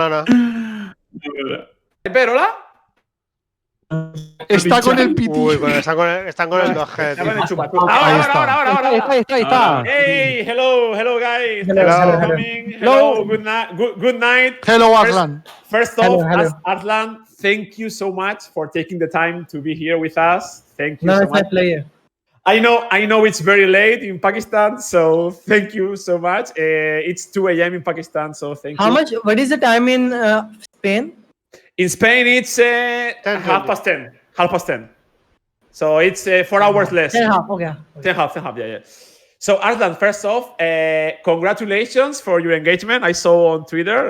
no. Pero hola. Está con el piti. Uy, están con el 2G. Ahora. Ahí está. Hey, hello guys. Hello. Thanks for coming. Hello, good night. Hello, Arslan. First off, Hello. Arslan, thank you so much for taking the time to be here with us. Thank you No, so it's much. my player. I know it's very late in Pakistan, so thank you so much. It's 2 a.m. in Pakistan, so thank you. How much? What is the time in Spain? In Spain, it's 10:30. 10:30. So it's 4 hours less. 10:30. Okay. 10:30. Yeah. So Arslan, first off, congratulations for your engagement. I saw on Twitter.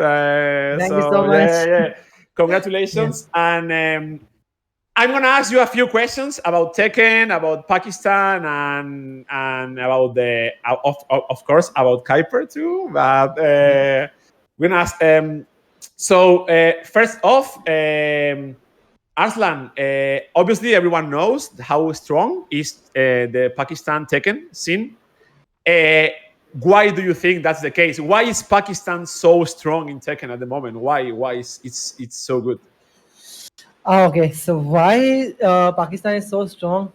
Thank you so much. Yeah. Congratulations. And I'm gonna ask you a few questions about Tekken, about Pakistan, and about the of course about Caiper too. But we're gonna ask. So first off, Arslan, obviously everyone knows how strong is the Pakistan Tekken scene. Why do you think that's the case? Why is Pakistan so strong in Tekken at the moment? Why is it's so good? Okay, so why Pakistan is so strong?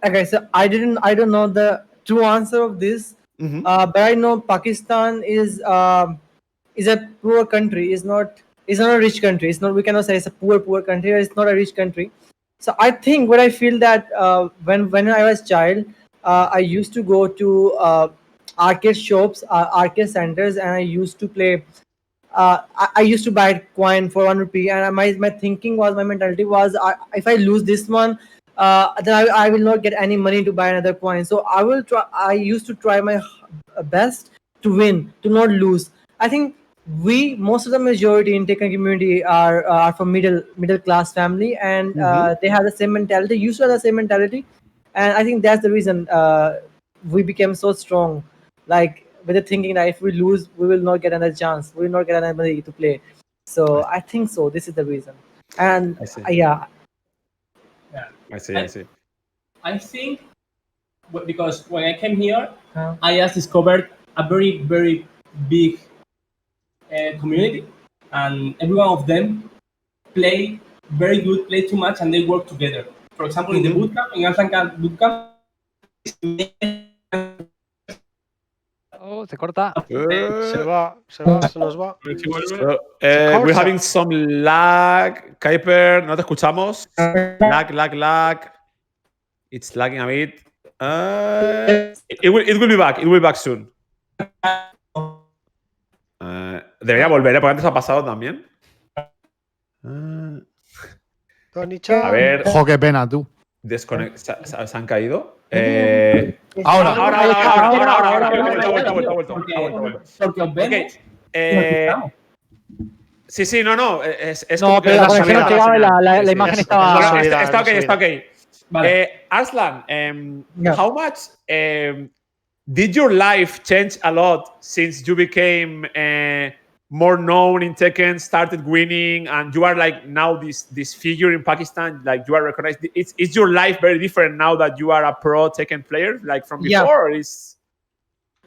Okay, so I don't know the true answer of this, but I know Pakistan is a poor country. It's not a rich country. It's not. We cannot say it's a poor country. It's not a rich country. So I think what I feel that when I was child, I used to go to arcade shops, arcade centers, and I used to play. I used to buy coin for 1 rupee, and my thinking was, my mentality was, if I lose this one, then I will not get any money to buy another coin. So I will try. I used to try my best to win, to not lose. I think most of the majority in Tekken community are from middle class family, and they have the same mentality. Used to have the same mentality, and I think that's the reason we became so strong. Like, with the thinking that if we lose, we will not get another chance. We will not get another to play. So I think so. This is the reason. And I see. I think because when I came here, I just discovered a very, very big community, and every one of them play very good, play too much, and they work together. For example, in the bootcamp, in Arslan bootcamp, se corta. Se nos va. We're having some lag. Caiper, no te escuchamos. Lag. It's lagging a bit. It will be back. It will be back soon. Debería volver, porque antes ha pasado también. A ver. Ojo, qué pena, tú. ¿Se han caído? Ahora. Porque os vemos. Sí, no. Es No, pero la conexión no llegaba y la imagen estaba. Está ok. Vale. Arslan, how much did your life change a lot since you became more known in Tekken, started winning, and you are like now this figure in Pakistan, like you are recognized? Is your life very different now that you are a pro Tekken player, like from before?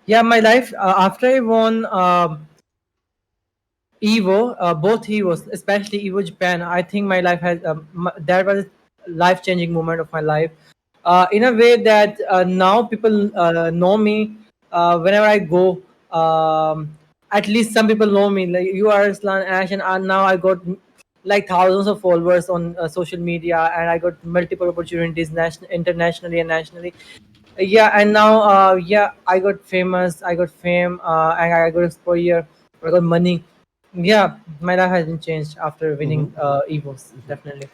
Yeah, my life after I won Evo, both Evos, especially Evo Japan, I think my life has that was a life-changing moment of my life. In a way that now people know me whenever I go. At least some people know me, like you are Arslan Ash, and now I got like thousands of followers on social media, and I got multiple opportunities internationally and nationally. And now I got famous, I got fame, and I got exposure, I got money. Yeah, my life has been changed after winning Evos, definitely.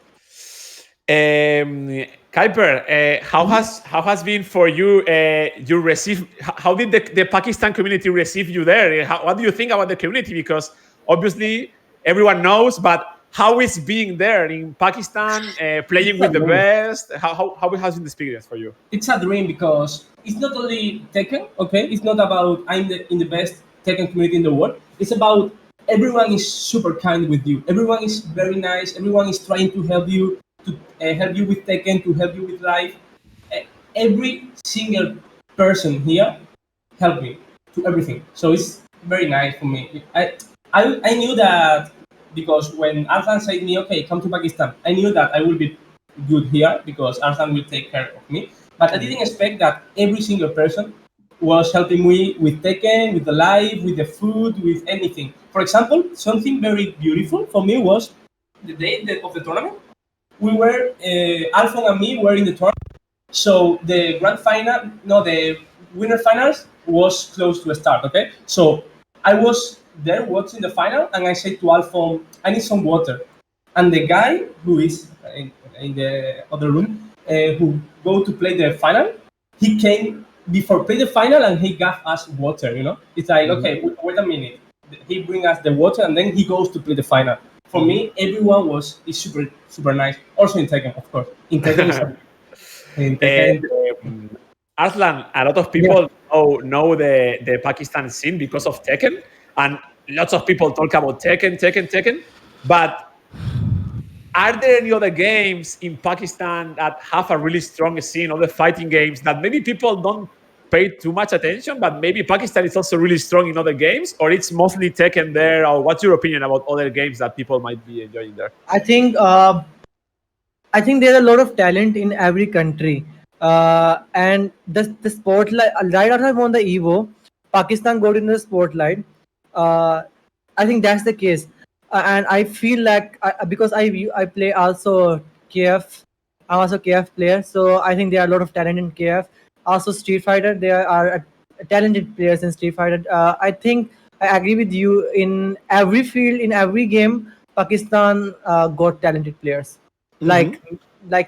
Caiper, how has been for you? How did the Pakistan community receive you there? What do you think about the community? Because obviously everyone knows, but how is being there in Pakistan, playing with the best? How has been the experience for you? It's a dream because it's not only Tekken, okay? It's not about I'm in the best Tekken community in the world. It's about everyone is super kind with you. Everyone is very nice. Everyone is trying to help you, to help you with Tekken, to help you with life. Every single person here helped me to everything. So it's very nice for me. I knew that because when Arslan said me, okay, come to Pakistan, I knew that I will be good here because Arslan will take care of me. But I didn't expect that every single person was helping me with Tekken, with the life, with the food, with anything. For example, something very beautiful for me was the day of the tournament. We were, Alfon and me were in the tournament. So the grand final, no, the winner finals was close to start, okay? So I was there watching the final and I said to Alfon, I need some water. And the guy who is in the other room, who go to play the final, he came before play the final and he gave us water, you know? It's like, okay, wait a minute. He bring us the water and then he goes to play the final. For me, everyone is super, super nice. Also in Tekken, of course. In Tekken, in Tekken. Arslan, a lot of people know the Pakistan scene because of Tekken, and lots of people talk about Tekken. But are there any other games in Pakistan that have a really strong scene, other fighting games that maybe people don't pay too much attention, but maybe Pakistan is also really strong in other games, or it's mostly Tekken there? Or what's your opinion about other games that people might be enjoying there? I think there's a lot of talent in every country, and the spotlight right after I won the Evo, Pakistan got in the spotlight. I think that's the case, and I feel like because I play also KF, I'm also KF player, so I think there are a lot of talent in KF. Also Street Fighter, there are talented players in Street Fighter. I think I agree with you. In every field, in every game, Pakistan got talented players. Like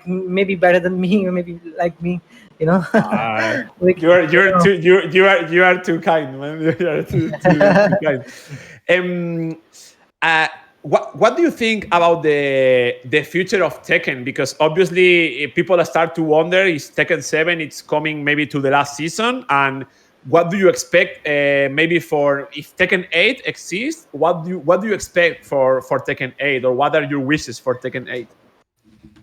maybe better than me, or maybe like me, you know. You are too kind, man. You are too kind. What do you think about the future of Tekken? Because obviously people start to wonder, is Tekken 7 it's coming maybe to the last season, and what do you expect maybe for if Tekken 8 exists? What do you expect for Tekken 8, or what are your wishes for Tekken 8?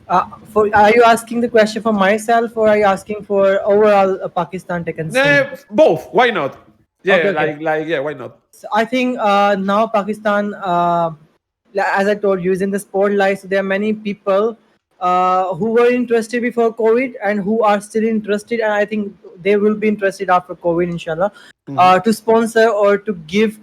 Are you asking the question for myself, or are you asking for overall Pakistan Tekken scene? Both. Why not? Yeah, Okay. why not? So I think now Pakistan, as I told you, is in the spotlight. So there are many people who were interested before COVID and who are still interested, and I think they will be interested after COVID, inshallah, to sponsor or to give,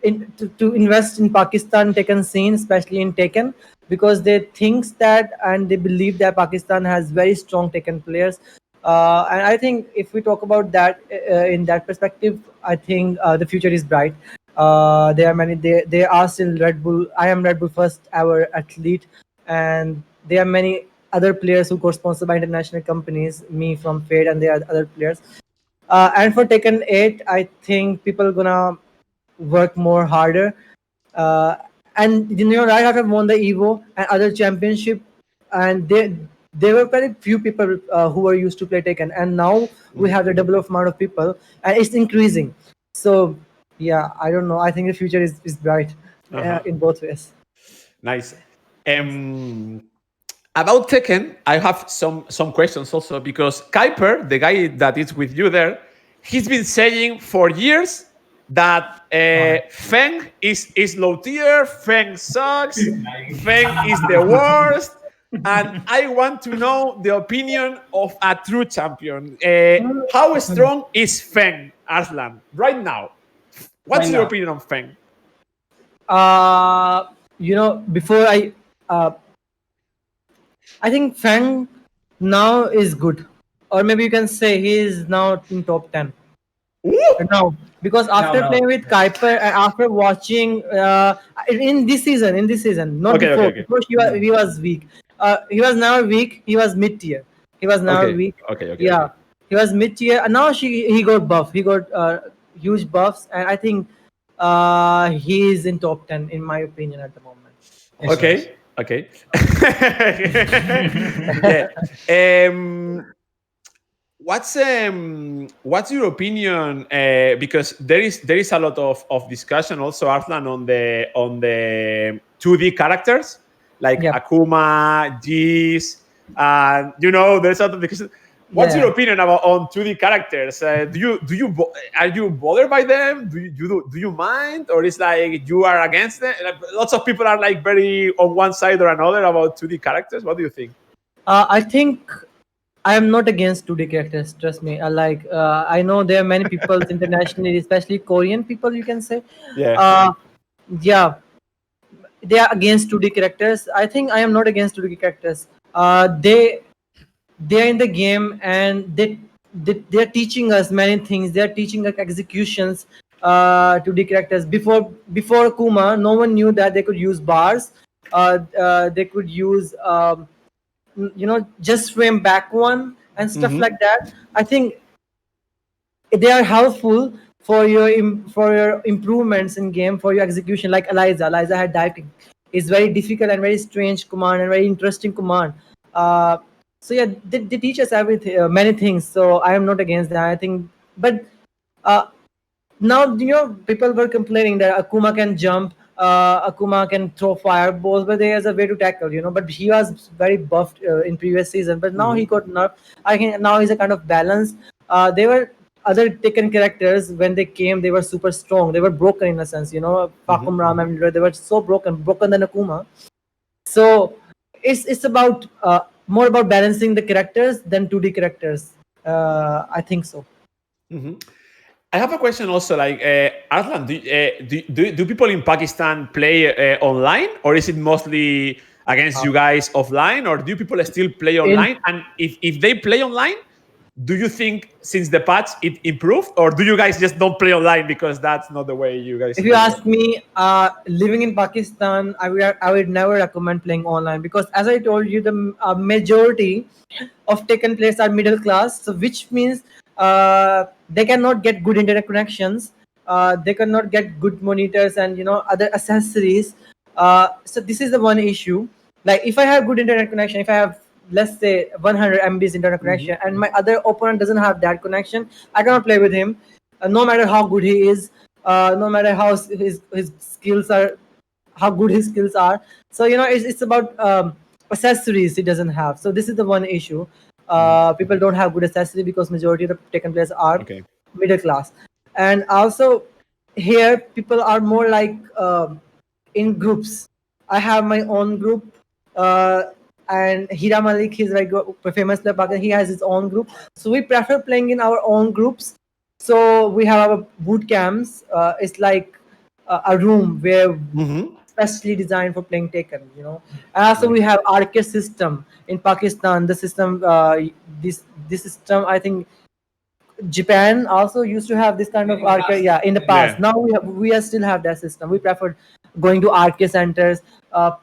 to invest in Pakistan Tekken scene, especially in Tekken, because they think that and they believe that Pakistan has very strong Tekken players. And I think if we talk about that in that perspective, I think the future is bright. There are many. There are still Red Bull. I am Red Bull first ever athlete, and there are many other players who got sponsored by international companies. Me from Fade, and there are other players. And for Tekken 8, I think people are gonna work more harder. And right after won the Evo and other championship, and there were very few people who were used to play Tekken, and now we have the double of amount of people, and it's increasing. So yeah, I don't know. I think the future is bright in both ways. Nice. About Tekken, I have some questions also, because Caiper, the guy that is with you there, he's been saying for years that Feng is low tier, Feng sucks, Feng is the worst, and I want to know the opinion of a true champion. How strong is Feng, Arslan, right now? What's your opinion on Feng? Before I think Feng now is good, or maybe you can say he is now in top 10. Now, because after playing with Caiper and after watching in this season, not before. Okay. Before he was weak. He was now weak. He was mid tier. He was now weak. Okay. He was mid tier, and now he got buff. He got huge buffs, and I think he is in top 10 in my opinion at the moment. Okay. Yeah. What's your opinion? Because there is a lot of discussion also, Arslan, on the 2D characters like Akuma, Jis, and there's a lot of discussion. What's your opinion about on 2D characters? Are you bothered by them? Do you mind, or is like you are against them? Lots of people are like very on one side or another about 2D characters. What do you think? I think I am not against 2D characters. Trust me. I know there are many people internationally, especially Korean people. You can say, Yeah. Yeah, they are against 2D characters. I think I am not against 2D characters. They're in the game, and they're teaching us many things. They're teaching us executions. 2D characters before Kuma, no one knew that they could use bars. They could use just frame back one and stuff like that. I think they are helpful for your improvements in game, for your execution. Like Eliza had diving. It's very difficult and very strange command and very interesting command. So yeah, they teach us everything, many things. So I am not against that. I think, but now people were complaining that Akuma can jump, Akuma can throw fireballs, but there's a way to tackle. But he was very buffed in previous season, but now he got nerfed. I think now he's a kind of balance. They were other Tekken characters when they came. They were super strong. They were broken in a sense. Pakum Ram and they were so broken than Akuma. So it's about more about balancing the characters than 2D characters. I think so. I have a question also. Like Arslan, do people in Pakistan play online, or is it mostly against you guys offline, or do people still play online? And if they play online, do you think since the patch it improved, or do you guys just don't play online because that's not the way you guys? If you ask me, living in Pakistan, I would never recommend playing online, because as I told you, the majority of Tekken players are middle class, so which means they cannot get good internet connections. They cannot get good monitors and other accessories. So this is the one issue. Like if I have good internet connection, if I have, let's say, 100 MBs internet connection, and my other opponent doesn't have that connection, I cannot play with him. No matter how good he is, no matter how his skills are, how good his skills are. So it's about accessories he doesn't have. So this is the one issue. People don't have good accessories because majority of the Tekken players are middle class. And also here people are more like in groups. I have my own group, and Hira Malik, he's like a famous player, he has his own group. So we prefer playing in our own groups. So we have our boot camps. It's like a room where specially designed for playing Tekken, And also we have arcade system in Pakistan. The system, this system, I think Japan also used to have this kind of arcade. Yeah, in the past. Now we still have that system. We prefer going to arcade centers,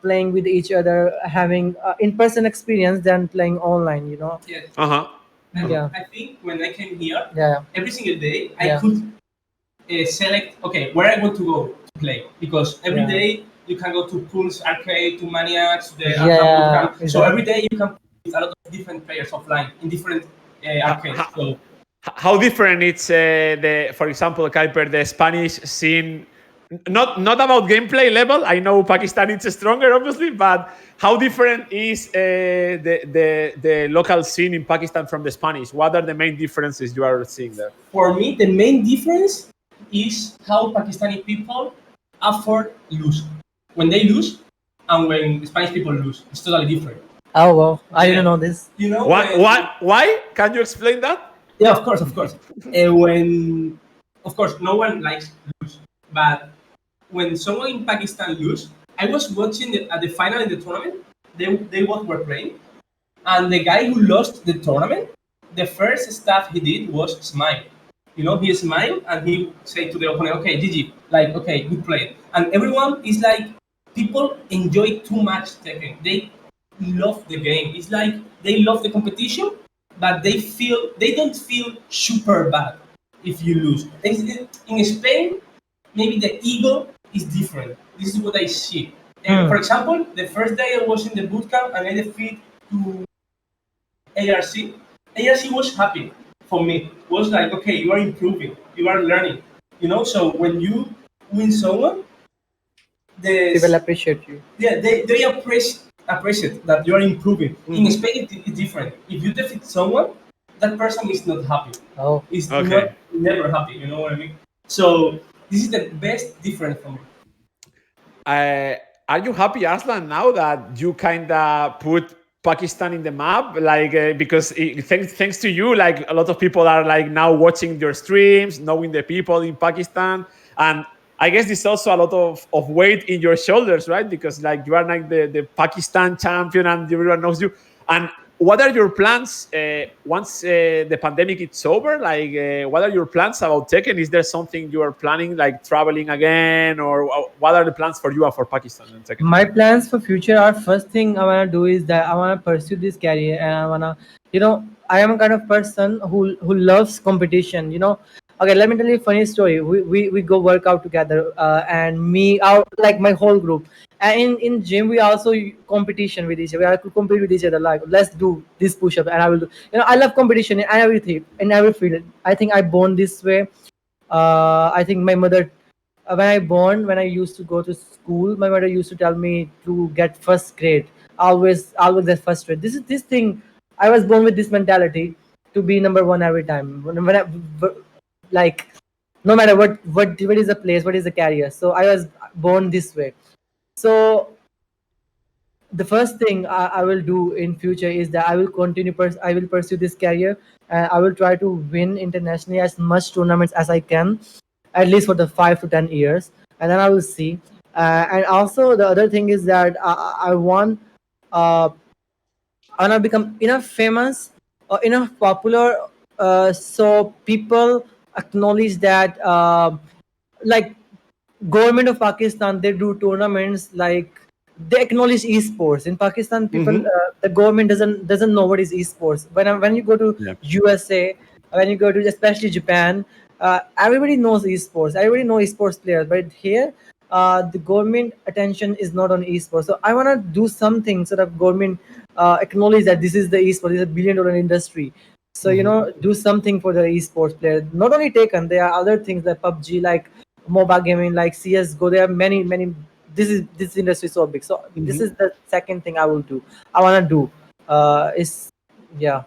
playing with each other, having in-person experience than playing online. Yes. Yeah. I think when I came here, Yeah. every single day I could select where I want to go to play, because every day you can go to Pulse Arcade, to Maniacs, the Arcade Bootcamp. So every day you can play with a lot of different players offline in different arcades. So how different it's for example, Caiper, the Spanish scene? Not about gameplay level. I know Pakistan is stronger, obviously, but how different is the local scene in Pakistan from the Spanish? What are the main differences you are seeing there? For me, the main difference is how Pakistani people afford lose. When they lose and when Spanish people lose, it's totally different. Oh well, I didn't know this. Why? Can you explain that? Yeah, of course. When, of course, no one likes lose, but when someone in Pakistan lose, I was watching at the final in the tournament. They both were playing, and the guy who lost the tournament, the first stuff he did was smile. He smiled and he said to the opponent, "Okay, GG, like, okay, good play." And everyone is like, people enjoy too much Tekken. They love the game. It's like they love the competition, but they don't feel super bad if you lose. In Spain, maybe the ego is different. This is what I see. For example, the first day I was in the bootcamp and I defeated to ARC. ARC was happy for me. Was like, okay, you are improving, you are learning. So when you win someone, People appreciate you. Yeah, they appreciate that you are improving. In Spain, it's different. If you defeat someone, that person is not happy. Oh, Is Okay. never happy. You know what I mean? So this is the best difference for me. Are you happy, Arslan, now that you kind of put Pakistan in the map? Like, because thanks to you, like a lot of people are like now watching your streams, knowing the people in Pakistan, and I guess there's also a lot of weight in your shoulders, right? Because like you are like the Pakistan champion and everyone knows you. And what are your plans once the pandemic is over? Like, what are your plans about Tekken? Is there something you are planning, like traveling again, or what are the plans for you and for Pakistan and Tekken? my plans for future are, first thing I wanna do is that I wanna pursue this career, and I wanna, I am a kind of person who loves competition. Okay, let me tell you a funny story. We go work out together, and me out like my whole group. And in gym we also competition with each other. I could compete with each other. Like, let's do this push up, and I will do. I love competition in everything, in every field. I think I born this way. I think my mother, when I used to go to school, my mother used to tell me to get first grade. Always get first grade. This thing. I was born with this mentality to be number one every time. Like, no matter what is the place, what is the career. So I was born this way. So the first thing I will do in future is that I will I will pursue this career, and I will try to win internationally as much tournaments as I can, at least for the 5 to 10 years, and then I will see. And also the other thing is that I want uh, I want to become enough famous or enough popular, so people acknowledge that, like, government of Pakistan, they do tournaments, like they acknowledge esports in Pakistan. People, Mhm. the government doesn't know what is esports. When you go to Yeah. USA, when you go to especially Japan, everybody knows esports. Everybody knows esports players, but here, the government attention is not on esports. So I want to do something so that government acknowledge that this is the esports. This is a $1 billion industry. So do something for the esports players. Not only Taken, there are other things like PUBG, like mobile gaming, like CS:GO. There are many. This industry is so big. So this is the second thing I will do. I want to do. Is Yeah.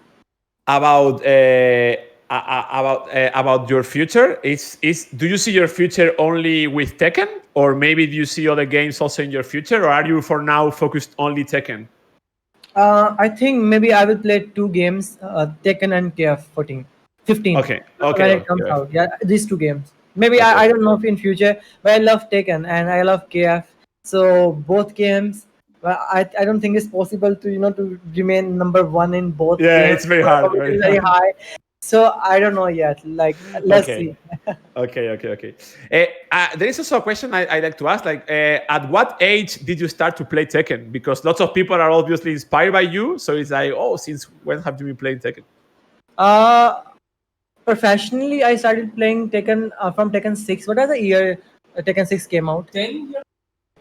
About about your future, is do you see your future only with Tekken, or maybe do you see other games also in your future, or are you for now focused only Tekken? I think maybe I will play two games, Tekken and KF 14, 15, Okay, okay, when it comes okay, out. Yeah, these two games. Maybe okay. I don't know if in future, but I love Tekken and I love KF. So both games, well, I don't think it's possible to to remain number one in both Yeah, games. it's very hard, Competition very is very hard. high. So I don't know yet. Like, let's Okay. see. Okay. There is also a question I like to ask. Like, at what age did you start to play Tekken? Because lots of people are obviously inspired by you. So it's like, oh, since when have you been playing Tekken? Uh, Professionally, I started playing Tekken from Tekken 6. What was the year Tekken 6 came out? 10 years,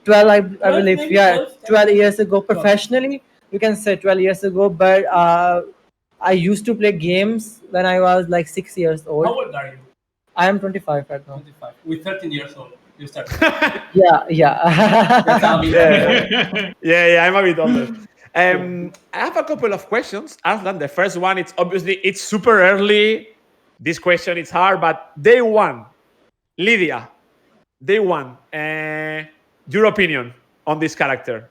12, I 12 believe. maybe, Yeah, 12, 12 years ago. 12. Professionally, you can say 12 years ago, but I used to play games when I was like 6 years How old. old are you? I am 25 right now. 25. With 13 years old, you started. Yeah. That's how we Yeah, I'm a bit older. I have a couple of questions. Arslan, the first one, it's super early. This question is hard, but day one, Lidia, day one, your opinion on this character?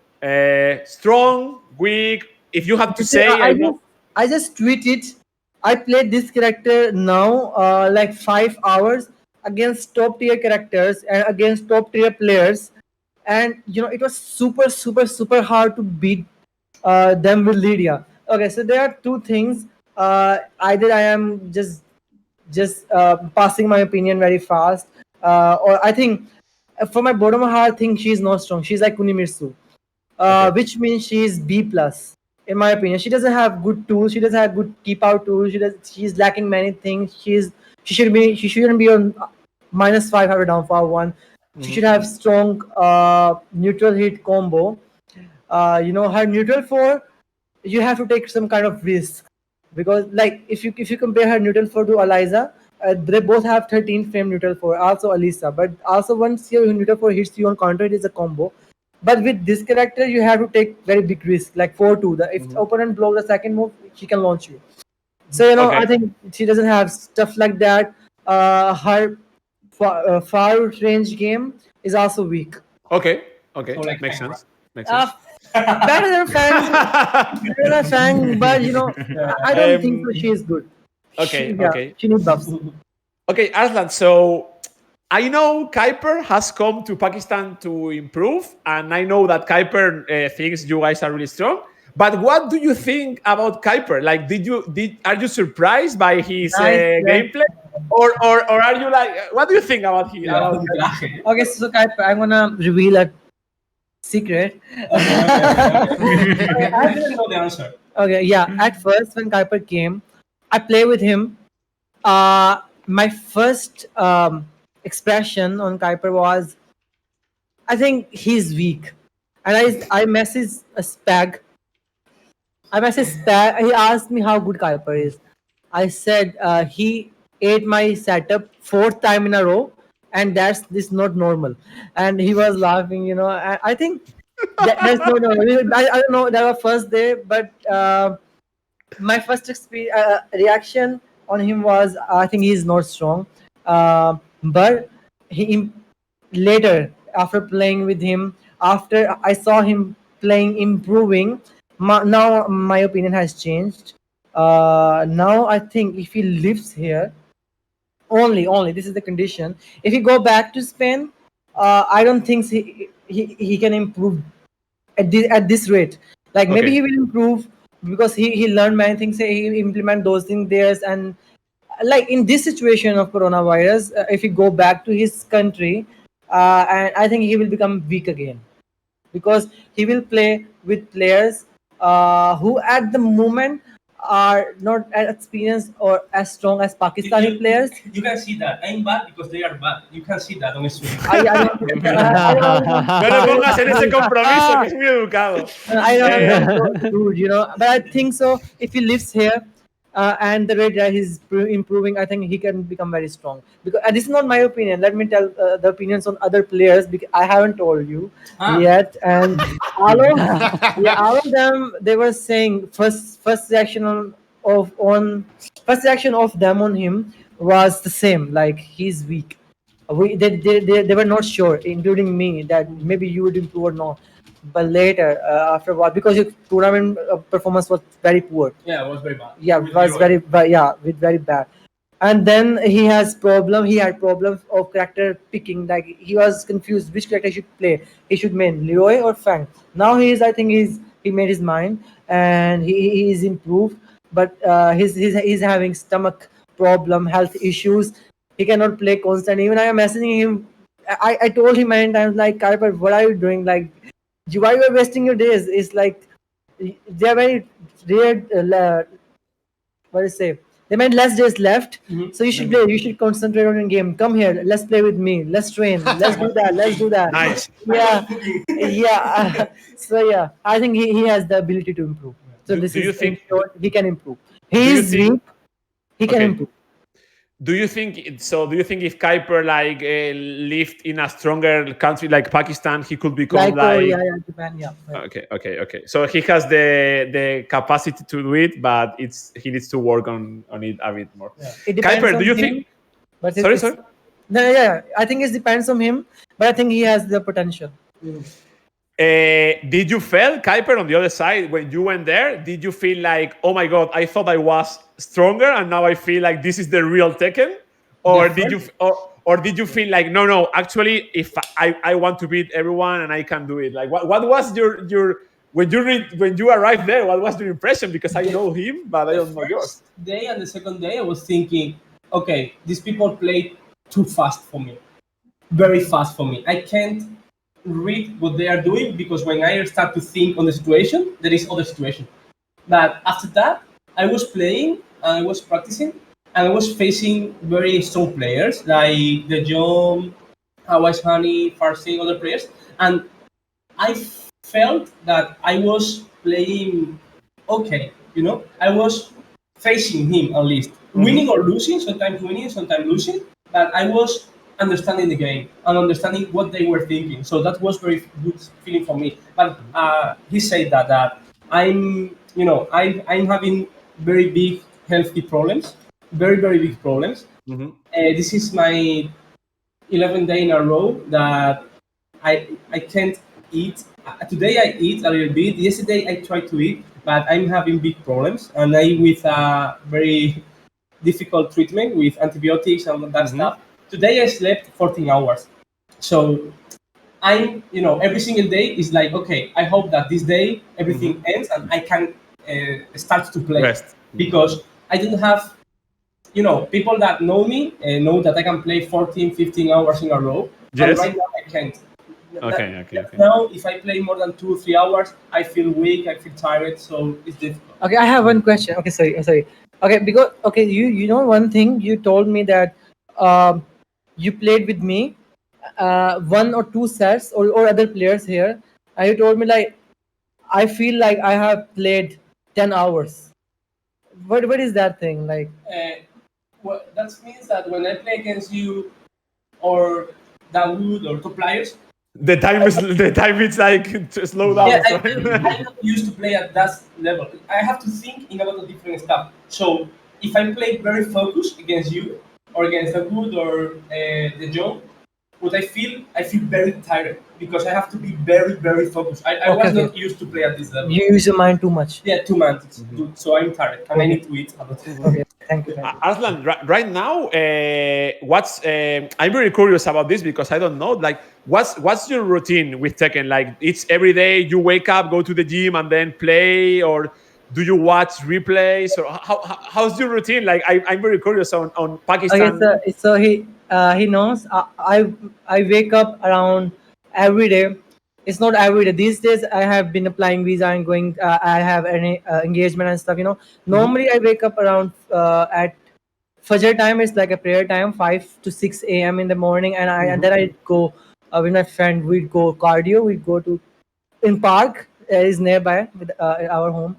Strong, weak? If you have to You see, say, I know. I just tweeted. I played this character now, like 5 hours against top tier characters and against top tier players, and it was super hard to beat them with Lydia. Okay, so there are two things. Either I am just passing my opinion very fast, or I think, for my bottom of heart, I think she's not strong. She's like Kunimitsu, Okay. which means she's B plus in my opinion. She doesn't have good tools. She doesn't have good keep out tools. She's lacking many things. She shouldn't be on -5 have a downfall one. She should have strong neutral hit combo. Her neutral 4, you have to take some kind of risk, because like if you compare her neutral 4 to Eliza, they both have 13 frame neutral 4, also Alisa, but also once your neutral 4 hits you on counter, it is a combo. But with this character, you have to take very big risk, like 4-2. If opponent blocks the second move, she can launch you. So Okay. I think she doesn't have stuff like that. Her far range game is also weak. Okay. So like Makes Feng, sense. Makes sense. Better than Fang, better than Fang, but I don't think so. She is good. Okay, She, okay. she needs buffs. Okay, Arslan, so I know Caiper has come to Pakistan to improve, and I know that Caiper thinks you guys are really strong. But what do you think about Caiper? Like, are you surprised by his Nice, gameplay, or are you like, what do you think about him? Yeah. Okay, so Caiper, I'm gonna reveal a secret. I didn't know the answer. Okay, yeah. At first, when Caiper came, I play with him. My first expression on Caiper was, I think he's weak, and I messaged a Spag. I messaged Spag. He asked me how good Caiper is. I said he ate my setup fourth time in a row, and that's this not normal. And he was laughing. I think that's not normal. I don't know. That was first day, but my first reaction on him was, I think he's not strong. But he later, after playing with him, after I saw him playing, improving, now my opinion has changed. Now I think if he lives here, only this is the condition. If he go back to Spain, I don't think he can improve at this rate. Like maybe Okay. he will improve because he learned many things. He implement those things there, and like in this situation of coronavirus, if he go back to his country, and I think he will become weak again, because he will play with players who at the moment are not as experienced or as strong as Pakistani players. You can see that. I'm bad because they are bad. You can see that on the stream. I don't, No lo pongas en ese compromiso, que es muy educado. I don't know, so rude, but I think so. If he lives here, and the rate that he's improving, I think he can become very strong. Because this is not my opinion. Let me tell the opinions on other players, because I haven't told you yet. And all of them, they were saying first reaction first reaction of them on him was the same. Like he's weak. They were not sure, including me, that maybe you would improve or not. But later, after a while, because your tournament performance was very poor. Yeah, it was very bad. Yeah, it was very bad. Yeah, with very bad. And then he had problems of character picking. Like he was confused which character he should play. He should main Leroy or Feng. Now I think he made his mind, and he is improved. But he's having stomach problem, health issues. He cannot play constantly. Even I am messaging him. I told him many times, like, Caiper, what are you doing? Like, why you are wasting your days? It's like they are very rare. What do you say? They meant less days left, so you should play. You should concentrate on your game. Come here, let's play with me. Let's train. Let's do that. Let's do that. Nice. Yeah. So yeah, I think he has the ability to improve. So Do you think- he can improve? you He is think- weak. He can Okay. improve. Do you think if Caiper lived in a stronger country like Pakistan, he could become Like like? yeah, Japan, yeah. Right. Okay. So he has the capacity to do it, but he needs to work on it a bit more. It depends Caiper, on do you him, think? But Sorry. No, yeah. I think it depends on him, but I think he has the potential. Did you feel, Caiper, on the other side, when you went there, did you feel like, oh my God, I thought I was stronger and now I feel like this is the real Tekken? Or did you feel like, no, actually, if I want to beat everyone and I can do it? Like, what was your when you arrived there, what was your impression? Because I know him, but I don't know yours. Day and the second day, I was thinking, okay, these people play too fast for me, very fast for me. I can't read what they are doing, because when I start to think on the situation, there is other situation. But after that, I was playing, I was practicing, and I was facing very strong players like the John, Hawaii Honey, Farsi, other players, and I felt that I was playing okay. I was facing him at least, winning or losing, sometimes winning, sometimes losing, but I was understanding the game and understanding what they were thinking. So that was very good feeling for me. But he said that I'm having very big healthy problems, very, very big problems. This is my 11th day in a row that I can't eat. Today I eat a little bit. Yesterday I tried to eat, but I'm having big problems, and I with a very difficult treatment with antibiotics and that stuff. Today I slept 14 hours. So I'm, every single day is like, okay, I hope that this day everything ends and I can start to play. Rest. Because I don't have, people that know me know that I can play 14, 15 hours in a row. Yes. And right now I can't. Okay. Now, if I play more than 2 or 3 hours, I feel weak, I feel tired, so it's difficult. Okay, I have one question. Okay, sorry. Okay, because you know one thing you told me that you played with me 1 or 2 sets or other players here, and you told me like I feel like I have played 10 hours. What is that thing like? Well, that means that when I play against you or Dawood or top players, the time is like to slow down. Yeah, I'm not used to play at that level. I have to think in a lot of different stuff. So if I play very focused against you or against Dawood or the Joe, what I feel very tired because I have to be very, very focused. I was not used to play at this level. You use your mind too much. Yeah, too much. So I'm tired and I need to eat a lot. Okay, thank you. Arslan, right now, I'm very curious about this because I don't know. Like, what's your routine with Tekken? Like, it's every day you wake up, go to the gym, and then play, or do you watch replays, or how's your routine? Like, I'm very curious on Pakistan. Okay, so he knows. I wake up around every day. It's not every day. These days I have been applying visa and going. I have any engagement and stuff. Normally I wake up around at Fajr time. It's like a prayer time, 5 to 6 a.m. in the morning, and then I go with my friend. We'd go cardio. We'd go to in park is nearby with our home.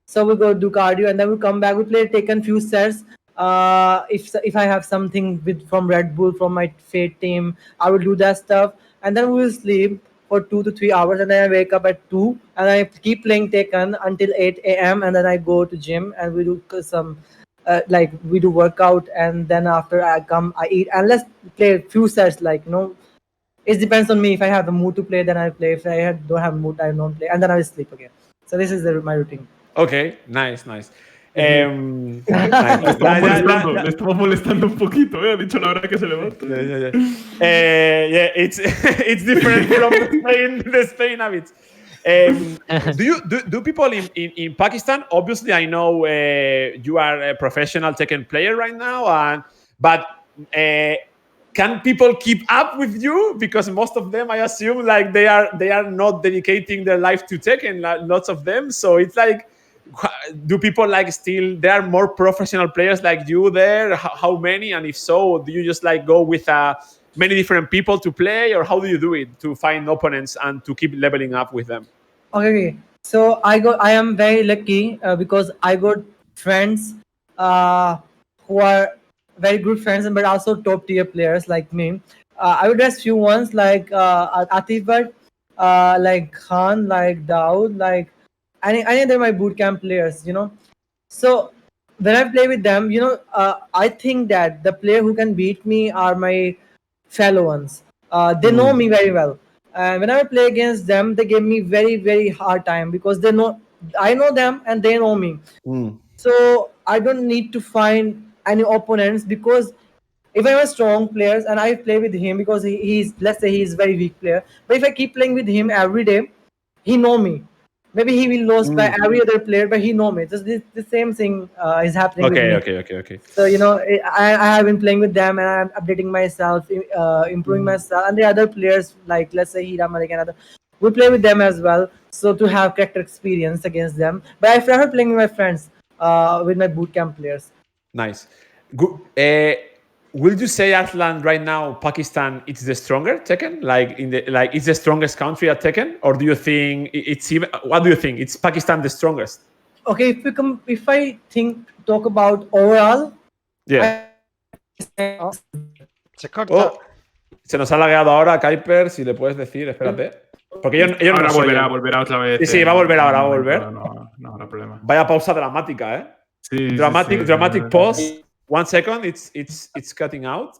So we go do cardio and then we come back. We play Tekken few sets. If I have something from Red Bull from my Fate team, I will do that stuff, and then we will sleep for 2 to 3 hours, and then I wake up at 2, and I keep playing Tekken until 8 a.m. and then I go to gym and we do some we do workout, and then after I come I eat and let's play a few sets. It depends on me. If I have the mood to play, then I play. If I don't have mood, I don't play, and then I will sleep again. So this is my routine. Okay, nice. Le estamos molestando un poquito, Ha dicho la hora que se levanta. Yeah, it's different from the Spain habits. Do people in Pakistan? Obviously, I know you are a professional Tekken player right now, but can people keep up with you? Because most of them, I assume, like they are not dedicating their life to Tekken. Lots of them, so it's like. Do people still there are more professional players like you there? How many? And if so, do you just go with many different people to play, or how do you do it to find opponents and to keep leveling up with them? Okay, so I am very lucky because I got friends who are very good friends but also top tier players like me. I would ask few ones like Atif Bhatt, like Khan, like Daud, like any other my bootcamp players, So when I play with them, I think that the player who can beat me are my fellow ones. They know me very well. Whenever I play against them, they give me very, very hard time because I know them and they know me. So I don't need to find any opponents because if I have strong players and I play with him because let's say he's very weak player, but if I keep playing with him every day, he know me. Maybe he will lose by every other player, but he know me. Just the same thing is happening with me. Okay. So I have been playing with them and I'm updating myself, improving myself. And the other players, like let's say Hira Malik and other, we play with them as well. So to have character experience against them. But I prefer playing with my friends, with my bootcamp players. Nice. Good. Will you say, Arslan, right now Pakistan is the stronger Tekken? It's the strongest country at Tekken, or do you think it's even? What do you think? It's Pakistan the strongest? Okay, if I talk about overall, yeah. Se corta. Se nos ha lagueado ahora, Caiper, si le puedes decir, espérate. Porque ellos ahora no volverá otra vez. Sí, va a volver ahora, va a volver. No habrá problema. Vaya pausa dramática, Sí, Dramatic pause. 1 second. It's cutting out.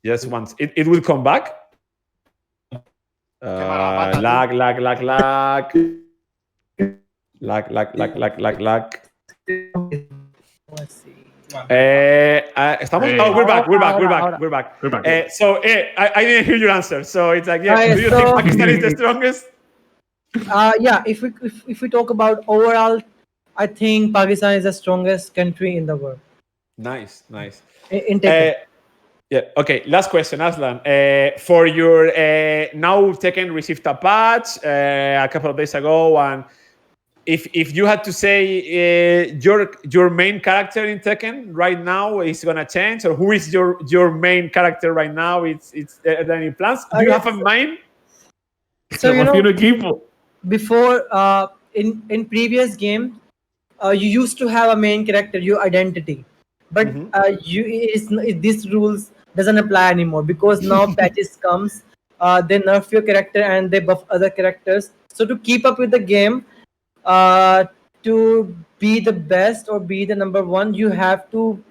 Just once. It will come back. Lag. Let's see. Estamos. Hey. Oh, we're back. Ahora. We're back. We're back. So I didn't hear your answer. So it's like, yeah. Right, Do you so- think Pakistan is the strongest? Yeah, if we talk about overall, I think Pakistan is the strongest country in the world Nice. in Tekken. Yeah. Okay. Last question, Aslan. For your now Tekken received a patch a couple of days ago, and if you had to say your main character in Tekken right now is gonna change, or who is your main character right now? It's are there any plans? Do you have in mind? So you know, equipo. before in previous game, you used to have a main character, your identity, but this rules doesn't apply anymore because now patches comes, they nerf your character and they buff other characters. So to keep up with the game, to be the best or be the number one, you have to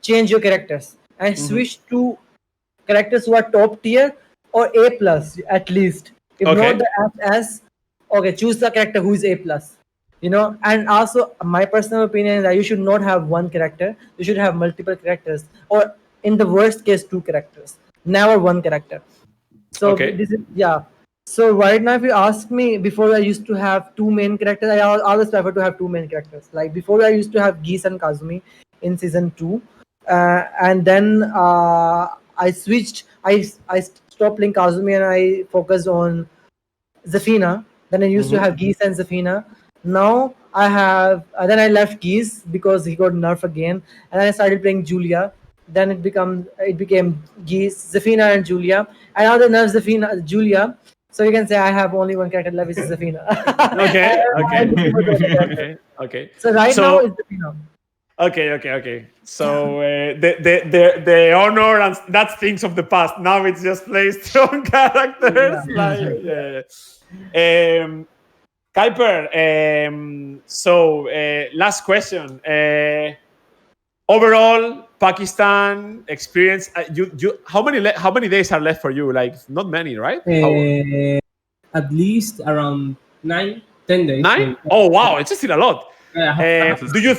change your characters and switch to characters who are top tier or A plus at least. If Okay. not the FS, okay, choose the character who is A plus. You know, and also my personal opinion is that you should not have one character. You should have multiple characters, or in the worst case, 2 characters. Never one character. So Okay. this is So right now, if you ask me, before I used to have 2 main characters. I always prefer to have 2 main characters. Like before, I used to have Geese and Kazumi in season 2, and then I switched. I stopped playing Kazumi and I focused on Zafina. Then I used to have Geese and Zafina. Now I have. Then I left Geese because he got nerfed again, and then I started playing Julia. Then it became Geese, Zafina, and Julia. And now they nerf Zafina, Julia. So you can say I have only one character left, which is Zafina. Okay. So right now it's Zafina. Okay. So the honor and that's things of the past. Now it's just play strong characters. Caiper. So last question. Overall, Pakistan experience. How many days are left for you? Like not many, right? At least around 9-10 days. 9? Oh wow, it's still a lot. Yeah, Do you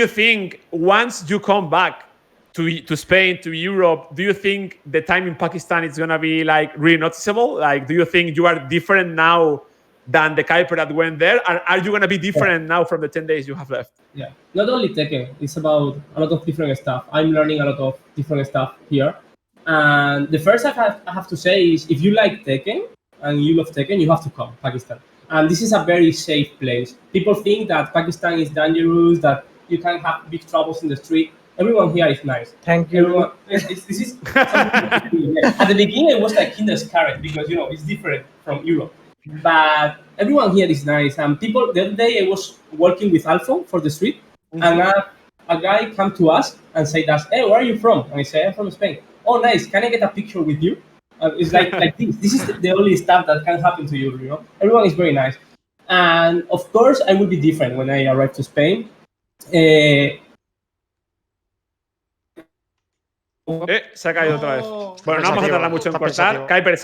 think once you come back to Spain, to Europe, do you think the time in Pakistan is gonna be like really noticeable? Like, do you think you are different now than the Caiper that went there? Are you gonna be different now from the 10 days you have left? Yeah, not only Tekken, it's about a lot of different stuff. I'm learning a lot of different stuff here. And the first I have to say is, if you like Tekken and you love Tekken, you have to come Pakistan. And this is a very safe place. People think that Pakistan is dangerous, that you can have big troubles in the street. Everyone here is nice. Thank you. Everyone, this is at the beginning it was like kinder scared because it's different from Europe. But everyone here is nice. And people, the other day I was working with Alfo for the street, and a guy come to us and said, "Hey, where are you from?" And I say, "I'm from Spain." "Oh, nice. Can I get a picture with you?" It's like this. This is the only stuff that can happen to you. Everyone is very nice. And of course, I will be different when I arrive to Spain. Se ha caído otra vez. Bueno, no vamos a tardar mucho en cortar. Caiper,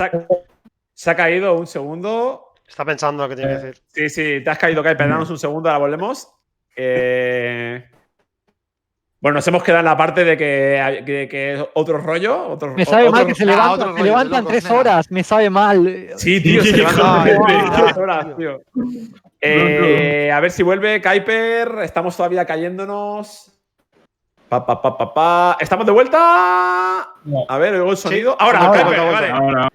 se ha caído un segundo. Está pensando lo que tiene que decir. Sí, te has caído, Caiper. Damos un segundo, ahora volvemos. Bueno, nos hemos quedado en la parte de que es otro rollo. Me sabe mal que se levantan 3 horas. Me sabe mal. Sí, tío, se levantan 3 horas, tío. A ver si vuelve, Caiper. Estamos todavía cayéndonos. ¿Estamos de vuelta? No. A ver, oigo el sonido. Sí. Ahora, Ahora, vale. Ahora.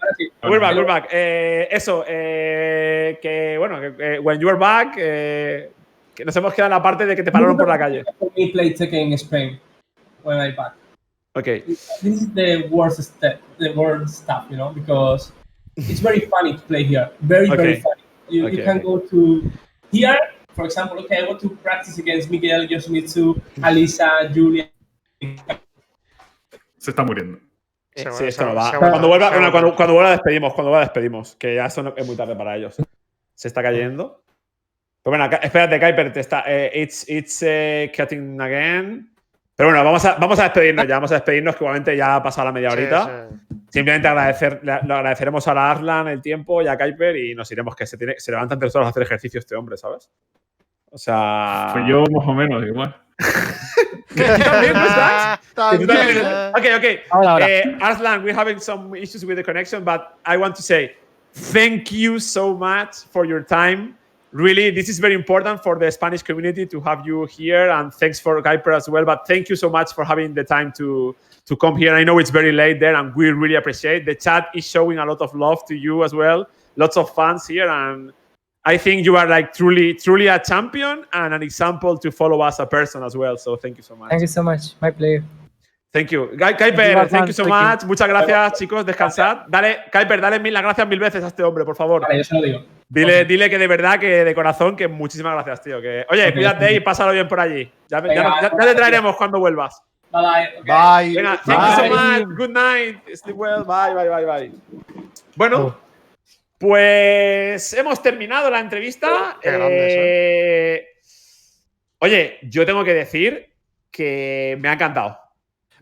We're back. Eso, que bueno, when you are back, que nos hemos quedado en la parte de que te pararon por la calle. We play Tekken in Spain when I'm back. Okay. This is the worst stuff, because it's very funny to play here. Very funny. You can go to here, for example. Okay, I want to practice against Miguel, Yoshimitsu, Alisa, Julia. Se está muriendo. Sí, esto no va. Cuando vuelva despedimos, que ya es muy tarde para ellos. Se está cayendo. Pues bueno, espérate, Caiper, it's cutting again. Pero bueno, vamos a despedirnos ya, que igualmente ya ha pasado la media horita. Sí. Simplemente lo agradeceremos a la Arslan el tiempo y a Caiper y nos iremos, que se levantan 3 horas a hacer ejercicio este hombre, ¿sabes? O sea… Pues yo más o menos igual. ¿Tú también no estás? También. Okay. Ahora. Arslan, we're having some issues with the connection, but I want to say thank you so much for your time. Really, this is very important for the Spanish community to have you here, and thanks for Caiper as well. But thank you so much for having the time to come here. I know it's very late there, and we really appreciate. The chat is showing a lot of love to you as well. Lots of fans here, and I think you are like truly a champion and an example to follow as a person as well. So thank you so much. Thank you so much. My pleasure. Thank you. Caiper, thank you so much. Muchas gracias, chicos. Descansad. Caiper, dale las gracias 1000 veces a este hombre, por favor. Vale, yo se lo digo. Dile que de verdad, que de corazón, que muchísimas gracias, tío. Oye, cuídate y pásalo bien por allí. Ya te traeremos cuando vuelvas. Bye. Bye. Venga, thank you so much. Good night. Sleep well. Bye. Bueno, pues hemos terminado la entrevista. Qué grandes, Oye, yo tengo que decir que me ha encantado.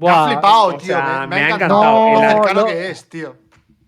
Me ha flipado, O sea, tío. Me ha me ha encantado. encantado. Lo No, cercano no. que es, tío.